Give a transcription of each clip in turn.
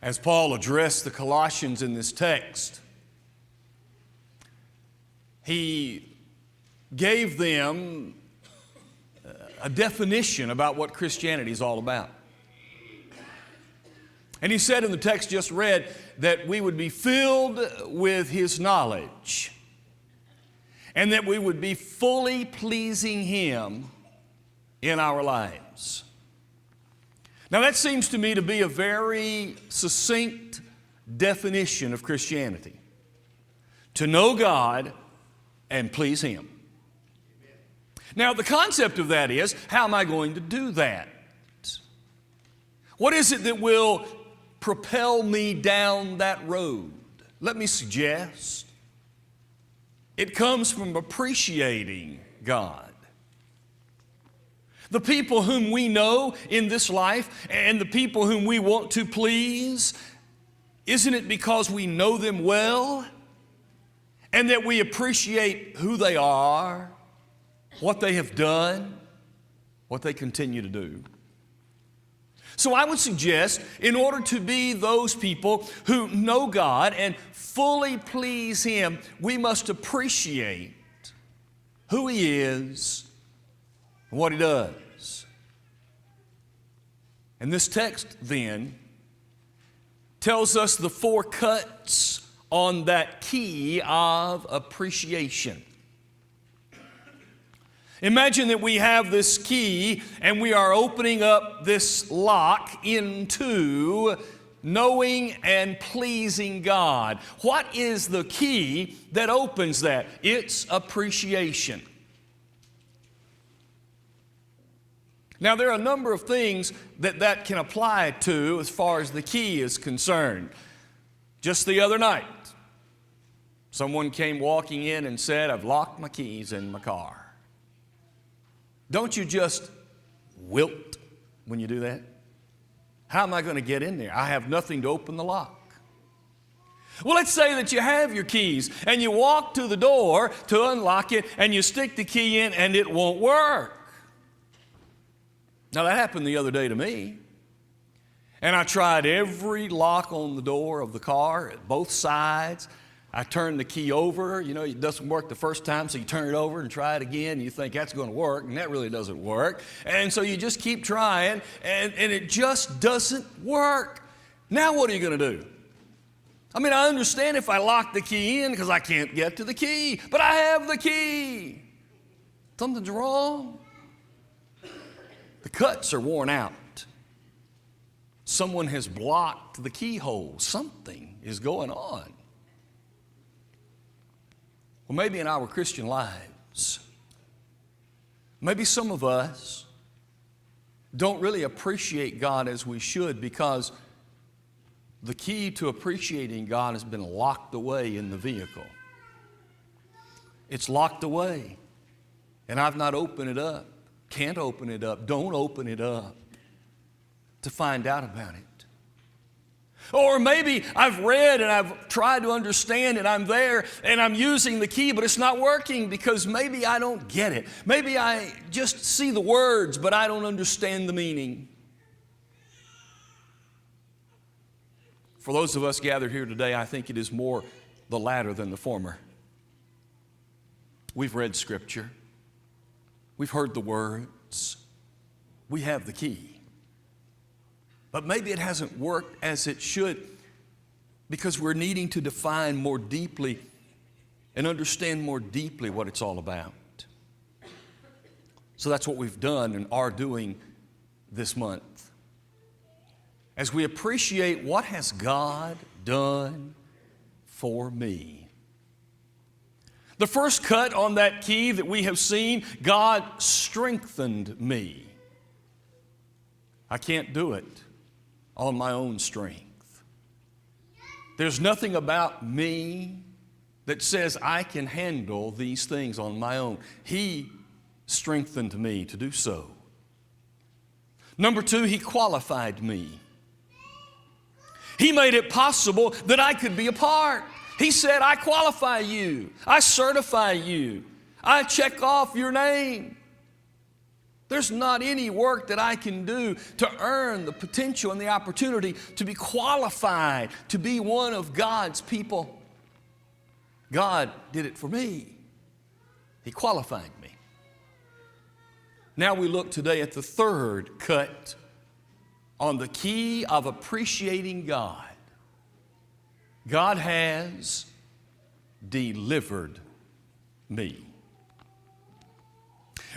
As Paul addressed the Colossians in this text, he gave them a definition about what Christianity is all about. And he said in the text just read that we would be filled with His knowledge and that we would be fully pleasing Him in our lives. Now that seems to me to be a very succinct definition of Christianity. To know God and please Him. Now the concept of that is, how am I going to do that? What is it that will propel me down that road? Let me suggest it comes from appreciating God. The people whom we know in this life and the people whom we want to please, isn't it because we know them well and that we appreciate who they are, what they have done, what they continue to do? So I would suggest, in order to be those people who know God and fully please Him, we must appreciate who He is and what He does. And this text then tells us the four cuts on that key of appreciation. Imagine that we have this key and we are opening up this lock into knowing and pleasing God. What is the key that opens that? It's appreciation. Now there are a number of things that can apply to as far as the key is concerned. Just the other night, someone came walking in and said, "I've locked my keys in my car." Don't you just wilt when you do that? How am I going to get in there? I have nothing to open the lock. Well, let's say that you have your keys and you walk to the door to unlock it and you stick the key in and it won't work. Now that happened the other day to me. And I tried every lock on the door of the car at both sides. I turned the key over. You know, it doesn't work the first time, so you turn it over and try it again. And you think that's going to work, and that really doesn't work. And so you just keep trying, and it just doesn't work. Now what are you going to do? I mean, I understand if I lock the key in because I can't get to the key, but I have the key. Something's wrong. The cuts are worn out. Someone has blocked the keyhole. Something is going on. Well, maybe in our Christian lives, maybe some of us don't really appreciate God as we should because the key to appreciating God has been locked away in the vehicle. It's locked away, and I've not opened it up. Can't open it up. Don't open it up to find out about it. Or maybe I've read and I've tried to understand and I'm there and I'm using the key, but it's not working because maybe I don't get it. Maybe I just see the words, but I don't understand the meaning. For those of us gathered here today, I think it is more the latter than the former. We've read Scripture. We've heard the words. We have the key. But maybe it hasn't worked as it should because we're needing to define more deeply and understand more deeply what it's all about. So that's what we've done and are doing this month. As we appreciate what has God done for me. The first cut on that key that we have seen, God strengthened me. I can't do it on my own strength. There's nothing about me that says I can handle these things on my own. He strengthened me to do so. Number two, He qualified me. He made it possible that I could be a part. He said, I qualify you. I certify you. I check off your name. There's not any work that I can do to earn the potential and the opportunity to be qualified to be one of God's people. God did it for me. He qualified me. Now we look today at the third cut on the key of appreciating God. God has delivered me.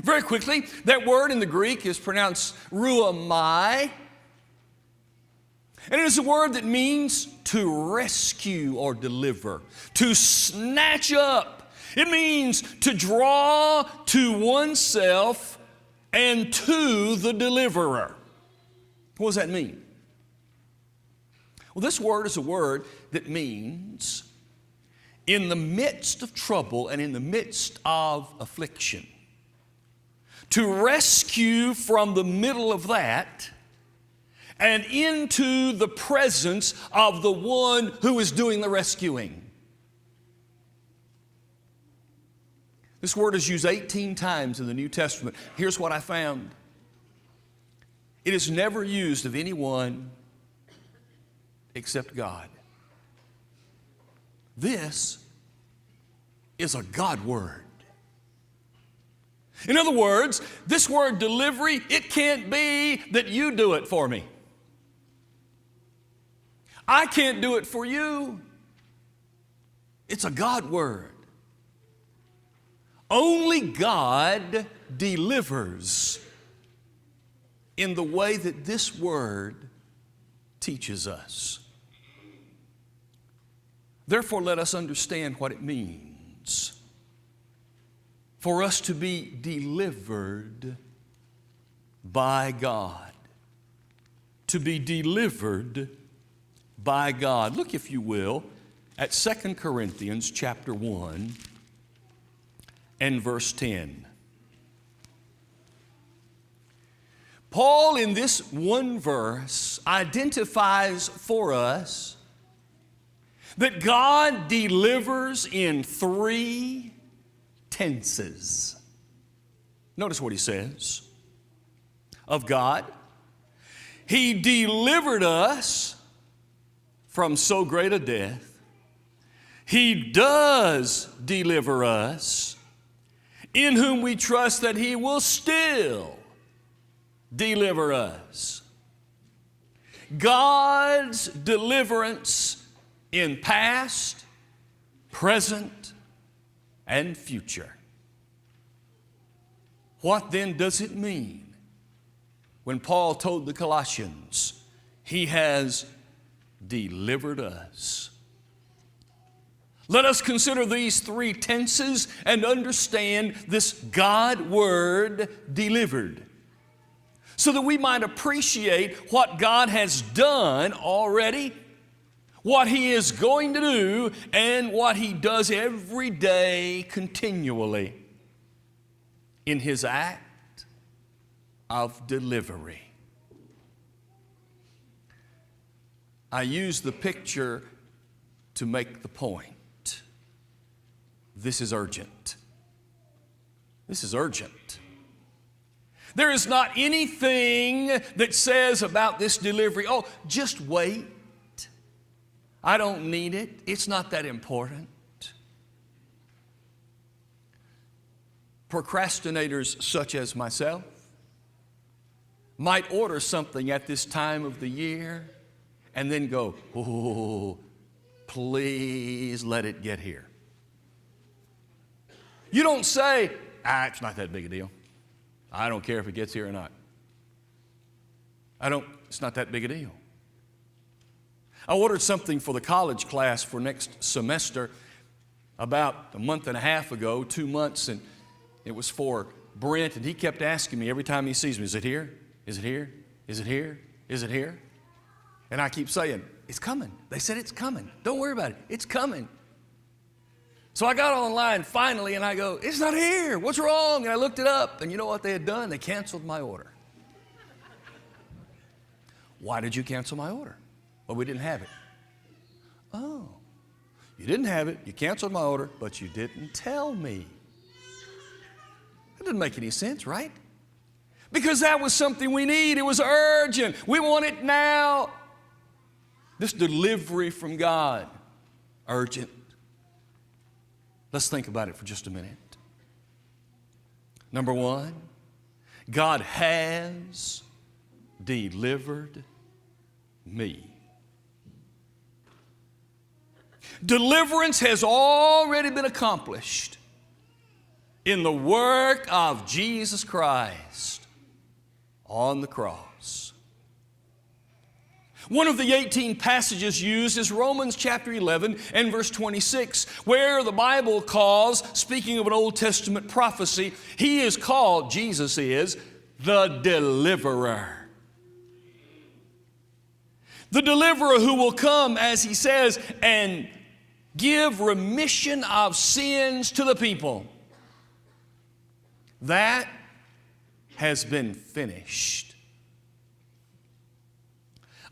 Very quickly, that word in the Greek is pronounced ruamai. And it is a word that means to rescue or deliver, to snatch up. It means to draw to oneself and to the deliverer. What does that mean? Well, this word is a word that means in the midst of trouble and in the midst of affliction, to rescue from the middle of that and into the presence of the one who is doing the rescuing. This word is used 18 times in the New Testament. Here's what I found. It is never used of anyone except God. This is a God word. In other words, this word delivery, it can't be that you do it for me. I can't do it for you. It's a God word. Only God delivers in the way that this word teaches us. Therefore, let us understand what it means for us to be delivered by God. To be delivered by God. Look, if you will, at 2 Corinthians chapter 1 and verse 10. Paul, in this one verse, identifies for us that God delivers in three tenses. Notice what he says. Of God, He delivered us from so great a death. He does deliver us, in whom we trust that He will still deliver us. God's deliverance in past, present, and future. What then does it mean when Paul told the Colossians, He has delivered us? Let us consider these three tenses and understand this God word delivered, so that we might appreciate what God has done already, what He is going to do, and what He does every day continually in His act of delivery. I use the picture to make the point. This is urgent. This is urgent. There is not anything that says about this delivery, oh, just wait. I don't need it. It's not that important. Procrastinators such as myself might order something at this time of the year and then go, oh, please let it get here. You don't say, it's not that big a deal. I don't care if it gets here or not. It's not that big a deal. I ordered something for the college class for next semester about a month and a half ago, 2 months, and it was for Brent, and he kept asking me every time he sees me, is it here? Is it here? Is it here? Is it here? And I keep saying, it's coming. They said it's coming. Don't worry about it. It's coming. So I got online finally, and I go, it's not here. What's wrong? And I looked it up, and you know what they had done? They canceled my order. Why did you cancel my order? Well, we didn't have it. Oh, you didn't have it. You canceled my order, but you didn't tell me. That doesn't make any sense, right? Because that was something we need. It was urgent. We want it now. This delivery from God, urgent. Let's think about it for just a minute. Number one, God has delivered me. Deliverance has already been accomplished in the work of Jesus Christ on the cross. One of the 18 passages used is Romans chapter 11 and verse 26, where the Bible calls, speaking of an Old Testament prophecy, He is called, Jesus is, the deliverer. The deliverer who will come, as He says, and give remission of sins to the people. That has been finished.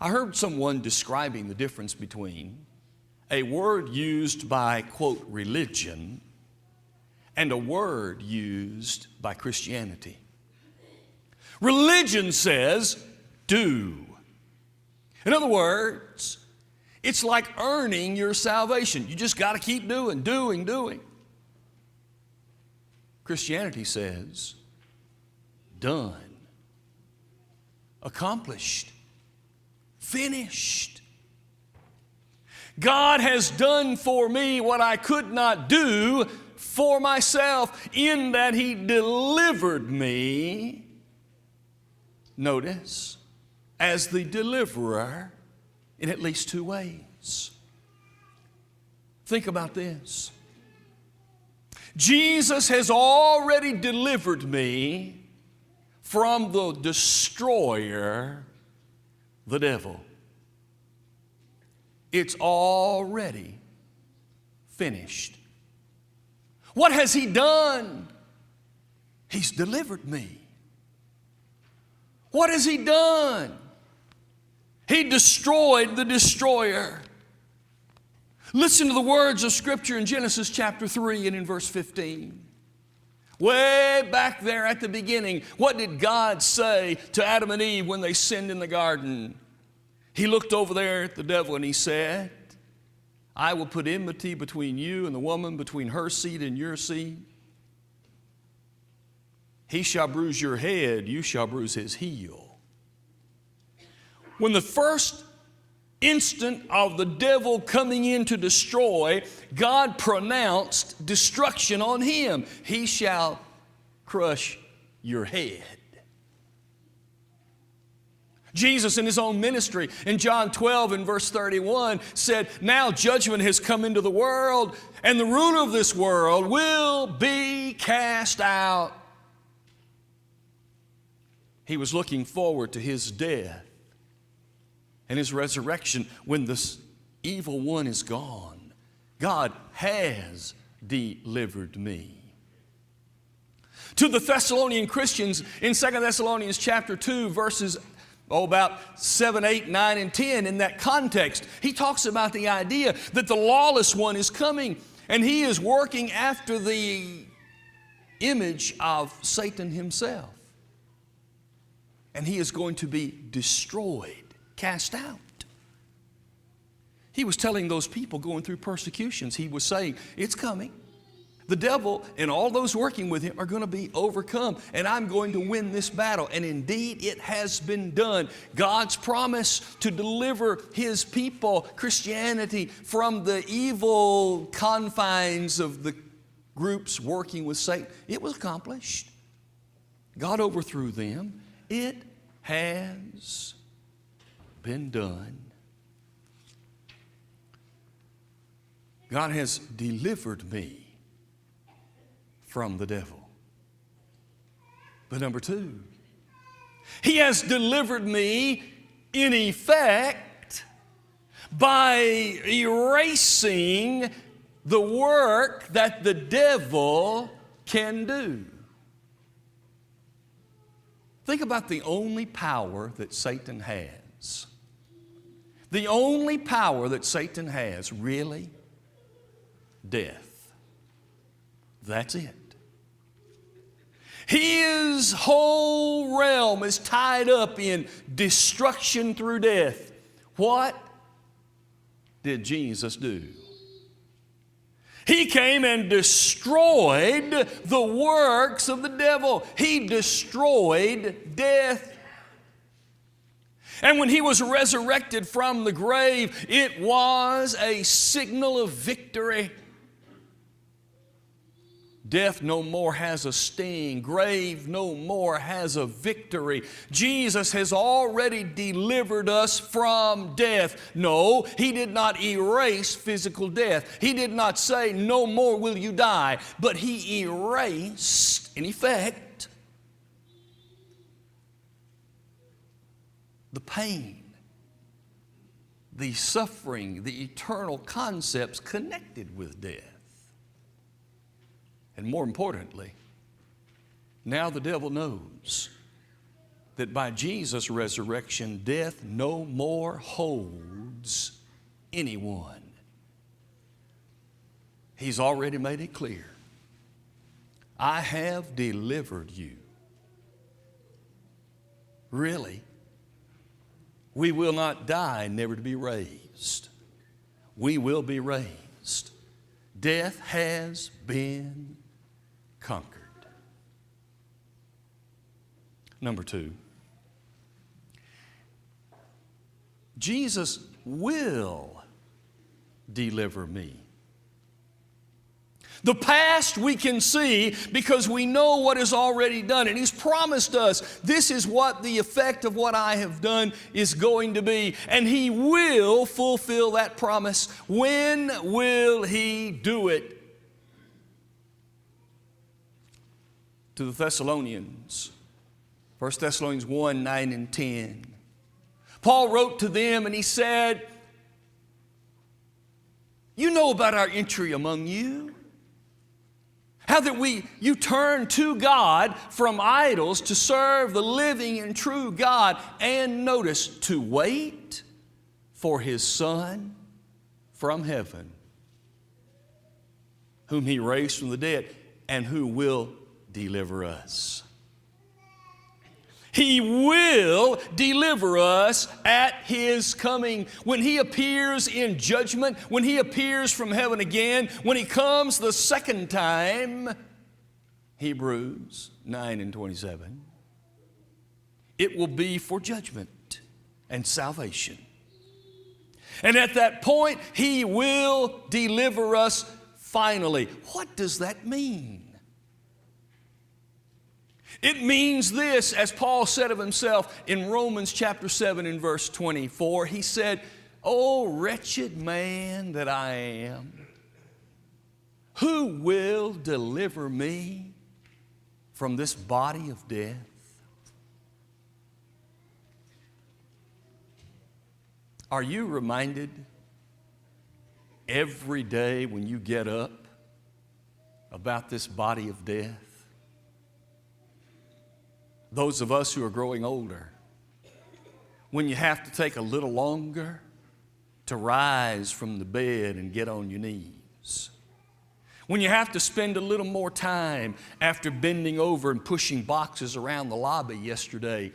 I heard someone describing the difference between a word used by, quote, religion and a word used by Christianity. Religion says, do. In other words, it's like earning your salvation. You just got to keep doing. Christianity says, done, accomplished, finished. God has done for me what I could not do for myself, in that He delivered me, notice, as the deliverer in at least two ways. Think about this. Jesus has already delivered me from the destroyer, the devil. It's already finished. What has He done? He's delivered me. What has He done? He destroyed the destroyer. Listen to the words of Scripture in Genesis chapter 3 and in verse 15. Way back there at the beginning, what did God say to Adam and Eve when they sinned in the garden? He looked over there at the devil and He said, I will put enmity between you and the woman, between her seed and your seed. He shall bruise your head, you shall bruise his heel. When the first instant of the devil coming in to destroy, God pronounced destruction on him. He shall crush your head. Jesus in His own ministry in John 12 and verse 31 said, now judgment has come into the world, and the ruler of this world will be cast out. He was looking forward to His death and His resurrection when this evil one is gone. God has delivered me. To the Thessalonian Christians in 2 Thessalonians chapter 2 verses about 7, 8, 9, and 10, in that context, he talks about the idea that the lawless one is coming and he is working after the image of Satan himself. And he is going to be destroyed, cast out. He was telling those people going through persecutions, he was saying, it's coming. The devil and all those working with him are going to be overcome, and I'm going to win this battle. And indeed, it has been done. God's promise to deliver His people, Christianity, from the evil confines of the groups working with Satan, it was accomplished. God overthrew them. It has been done. God has delivered me from the devil. But number two, He has delivered me in effect by erasing the work that the devil can do. Think about the only power that Satan has. The only power that Satan has, really, death. That's it. His whole realm is tied up in destruction through death. What did Jesus do? He came and destroyed the works of the devil. He destroyed death. And when He was resurrected from the grave, it was a signal of victory. Death no more has a sting. Grave no more has a victory. Jesus has already delivered us from death. No, He did not erase physical death. He did not say, no more will you die. But He erased, in effect, the pain, the suffering, the eternal concepts connected with death. And more importantly, now the devil knows that by Jesus' resurrection, death no more holds anyone. He's already made it clear. I have delivered you. Really, we will not die, never to be raised. We will be raised. Death has been conquered. Number two, Jesus will deliver me. The past we can see because we know what is already done. And He's promised us this is what the effect of what I have done is going to be. And He will fulfill that promise. When will He do it? To the Thessalonians, 1 Thessalonians 1, 9 and 10. Paul wrote to them and he said, you know about our entry among you. How that you turn to God from idols to serve the living and true God. And notice, to wait for His Son from heaven, whom He raised from the dead and who will deliver us. He will deliver us at His coming. When He appears in judgment, when He appears from heaven again, when He comes the second time, Hebrews 9 and 27, it will be for judgment and salvation. And at that point, He will deliver us finally. What does that mean? It means this, as Paul said of himself in Romans chapter 7 and verse 24. He said, "O wretched man that I am, who will deliver me from this body of death?" Are you reminded every day when you get up about this body of death? Those of us who are growing older, when you have to take a little longer to rise from the bed and get on your knees, when you have to spend a little more time after bending over and pushing boxes around the lobby yesterday,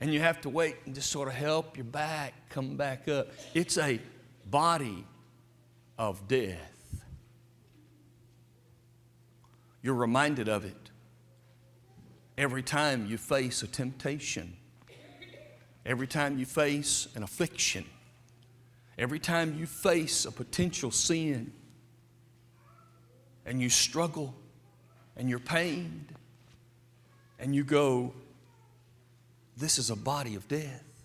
and you have to wait and just sort of help your back come back up. It's a body of death. You're reminded of it every time you face a temptation, every time you face an affliction, every time you face a potential sin, and you struggle, and you're pained, and you go, this is a body of death.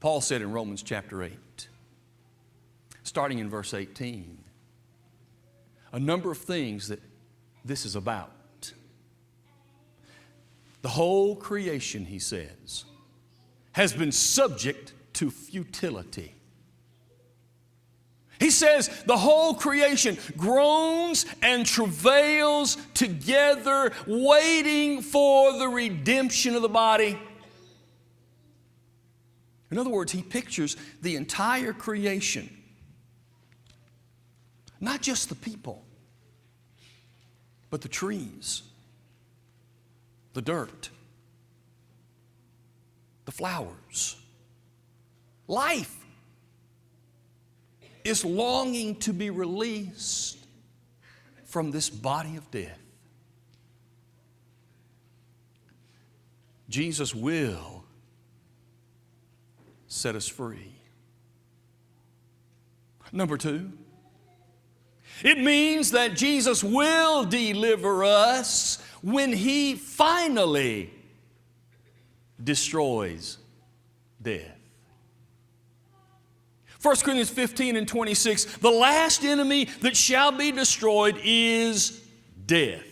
Paul said in Romans chapter 8, starting in verse 18, a number of things that this is about. The whole creation, he says, has been subject to futility. He says the whole creation groans and travails together, waiting for the redemption of the body. In other words, he pictures the entire creation, not just the people, but the trees, the dirt, the flowers. Life is longing to be released from this body of death. Jesus will set us free. Number two, it means that Jesus will deliver us when He finally destroys death. 1 Corinthians 15 and 26, the last enemy that shall be destroyed is death.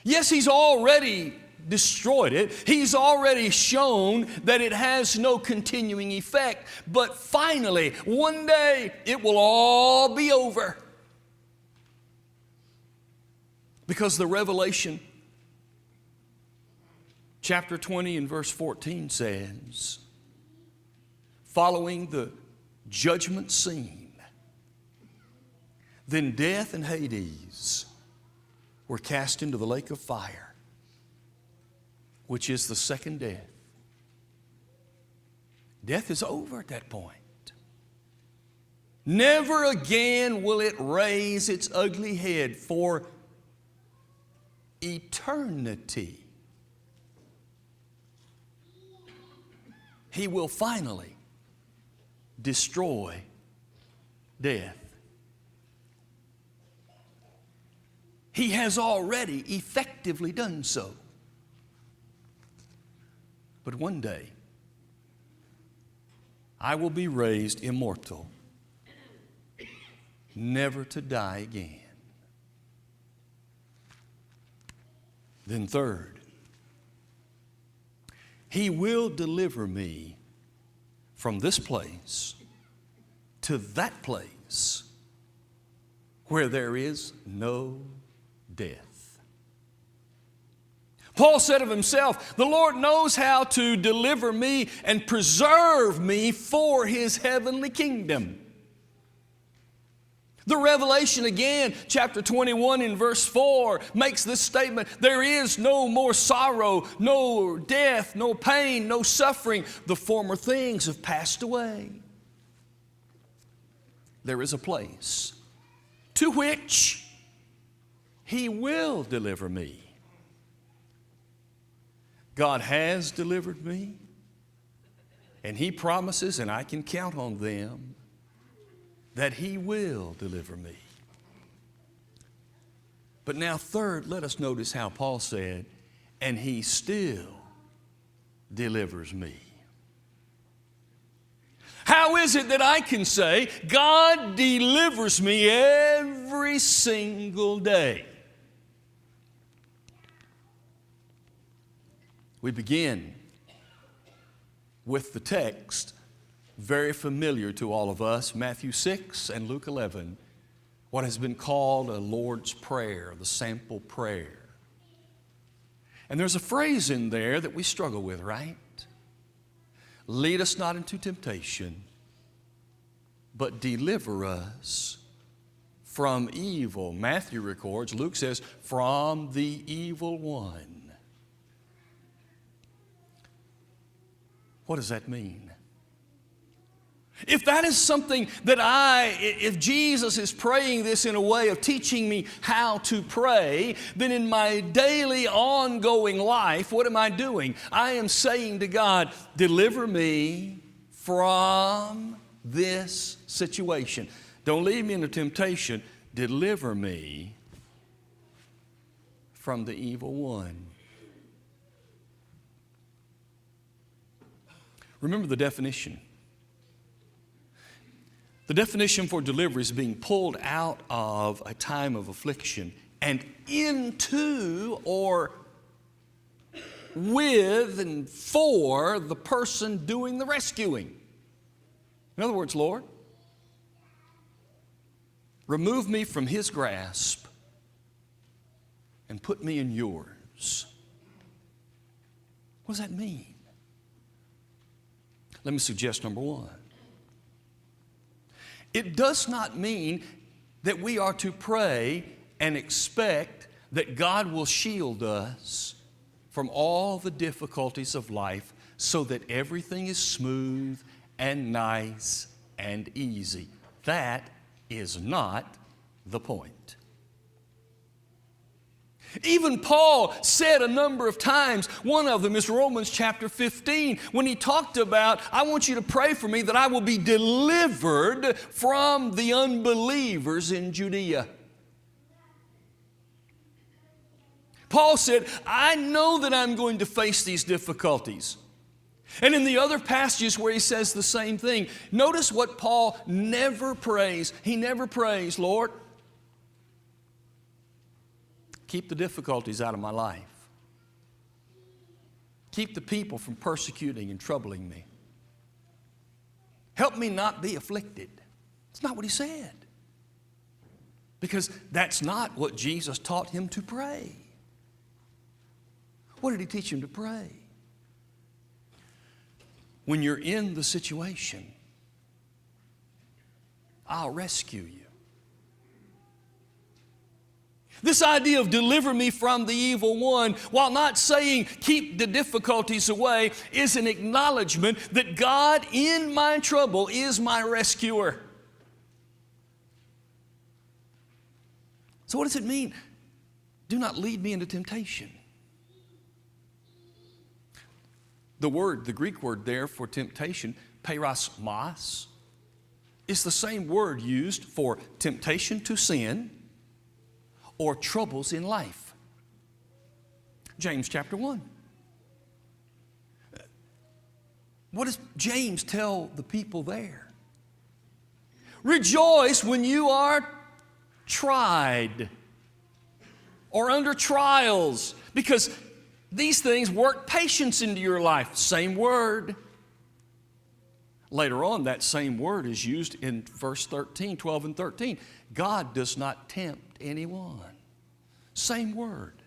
Yes, He's already destroyed it. He's already shown that it has no continuing effect. But finally, one day, it will all be over. Because the Revelation chapter 20 and verse 14 says, following the judgment scene, then death and Hades were cast into the lake of fire, which is the second death. Death is over at that point. Never again will it raise its ugly head for eternity. He will finally destroy death. He has already effectively done so. But one day, I will be raised immortal, never to die again. Then third, He will deliver me from this place to that place where there is no death. Paul said of himself, the Lord knows how to deliver me and preserve me for His heavenly kingdom. The Revelation again, chapter 21 in verse 4, makes this statement, there is no more sorrow, no death, no pain, no suffering. The former things have passed away. There is a place to which He will deliver me. God has delivered me, and He promises, and I can count on them, that He will deliver me. But now third, let us notice how Paul said, and He still delivers me. How is it that I can say, God delivers me every single day? We begin with the text very familiar to all of us, Matthew 6 and Luke 11, what has been called a Lord's Prayer, the sample prayer. And there's a phrase in there that we struggle with, right? Lead us not into temptation, but deliver us from evil. Matthew records, Luke says, from the evil one. What does that mean? If that is something that if Jesus is praying this in a way of teaching me how to pray, then in my daily ongoing life, what am I doing? I am saying to God, deliver me from this situation. Don't lead me into temptation. Deliver me from the evil one. Remember the definition. The definition for delivery is being pulled out of a time of affliction and into or with and for the person doing the rescuing. In other words, Lord, remove me from His grasp and put me in yours. What does that mean? Let me suggest number one. It does not mean that we are to pray and expect that God will shield us from all the difficulties of life so that everything is smooth and nice and easy. That is not the point. Even Paul said a number of times, one of them is Romans chapter 15, when he talked about, I want you to pray for me that I will be delivered from the unbelievers in Judea. Paul said, I know that I'm going to face these difficulties. And in the other passages where he says the same thing, notice what Paul never prays. He never prays, Lord, keep the difficulties out of my life. Keep the people from persecuting and troubling me. Help me not be afflicted. It's not what he said. Because that's not what Jesus taught him to pray. What did he teach him to pray? When you're in the situation, I'll rescue you. This idea of deliver me from the evil one, while not saying keep the difficulties away, is an acknowledgement that God in my trouble is my rescuer. So what does it mean? Do not lead me into temptation. The Greek word there for temptation, peirasmos, is the same word used for temptation to sin or troubles in life. James chapter 1. What does James tell the people there? Rejoice when you are tried or under trials, because these things work patience into your life. Same word. Later on, that same word is used in verse 13, 12 and 13. God does not tempt anyone. Same word.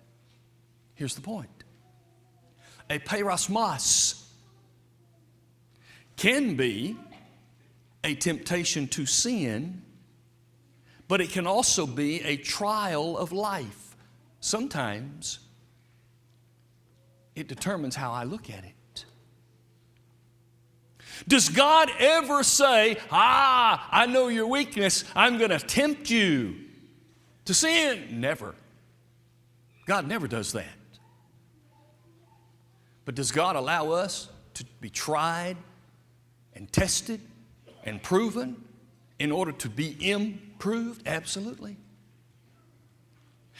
Here's the point. A peirasmos can be a temptation to sin, but it can also be a trial of life. Sometimes it determines how I look at it. Does God ever say, I know your weakness, I'm going to tempt you to sin? Never. God never does that. But does God allow us to be tried and tested and proven in order to be improved? Absolutely.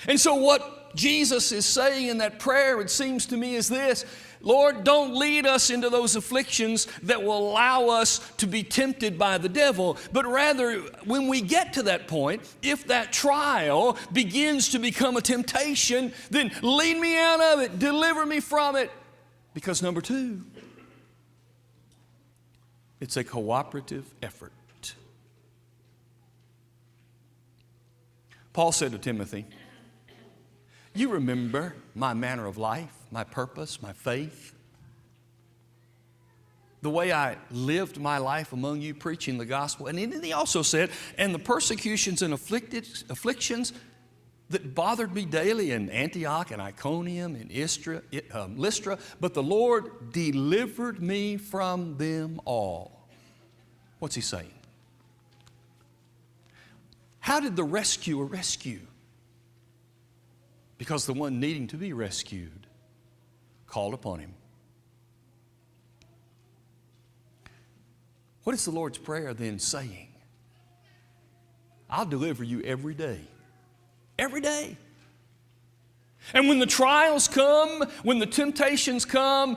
And so what Jesus is saying in that prayer, it seems to me, is this: Lord, don't lead us into those afflictions that will allow us to be tempted by the devil, but rather, when we get to that point, if that trial begins to become a temptation, then lead me out of it, deliver me from it. Because number two, it's a cooperative effort. Paul said to Timothy, you remember my manner of life, my purpose, my faith, the way I lived my life among you preaching the gospel. And then he also said, and the persecutions and afflictions that bothered me daily in Antioch and Iconium and Lystra, but the Lord delivered me from them all. What's he saying? How did the rescuer rescue? Because the one needing to be rescued called upon him. What is the Lord's Prayer then saying? I'll deliver you every day. Every day. And when the trials come, when the temptations come,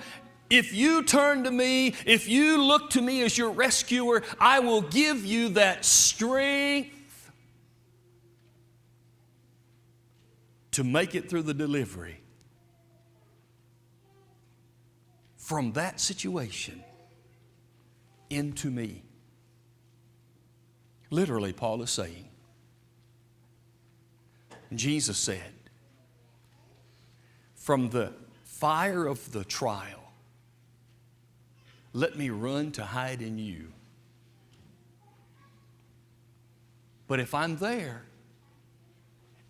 if you turn to me, if you look to me as your rescuer, I will give you that strength to make it through the delivery from that situation into me. Literally, Paul is saying, Jesus said, from the fire of the trial, let me run to hide in you. But if I'm there,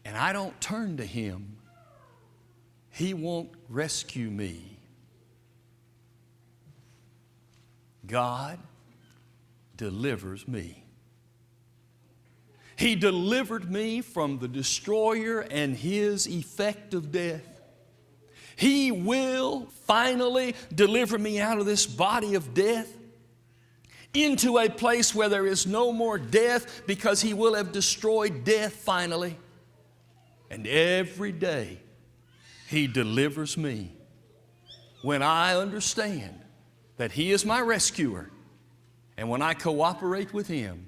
and I don't turn to Him, He won't rescue me. God delivers me. He delivered me from the destroyer and his effect of death. He will finally deliver me out of this body of death into a place where there is no more death, because He will have destroyed death finally. And every day He delivers me when I understand that He is my rescuer. And when I cooperate with Him,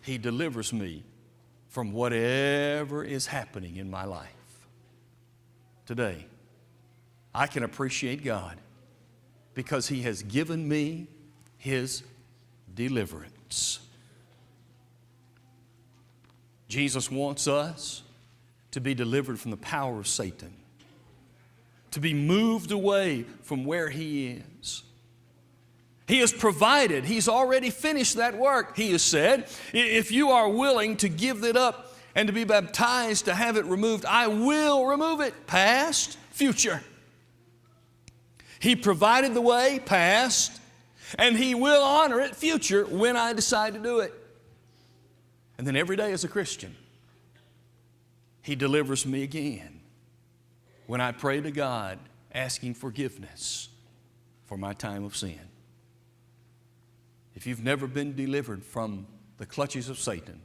He delivers me from whatever is happening in my life. Today, I can appreciate God because He has given me His deliverance. Jesus wants us to be delivered from the power of Satan, to be moved away from where he is. He has provided. He's already finished that work. He has said, if you are willing to give it up and to be baptized to have it removed, I will remove it. Past, future. He provided the way, past, and He will honor it, future, when I decide to do it. And then every day as a Christian, He delivers me again when I pray to God asking forgiveness for my time of sin. If you've never been delivered from the clutches of Satan,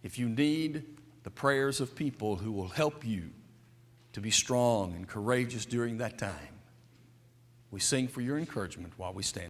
if you need the prayers of people who will help you to be strong and courageous during that time, we sing for your encouragement while we stand.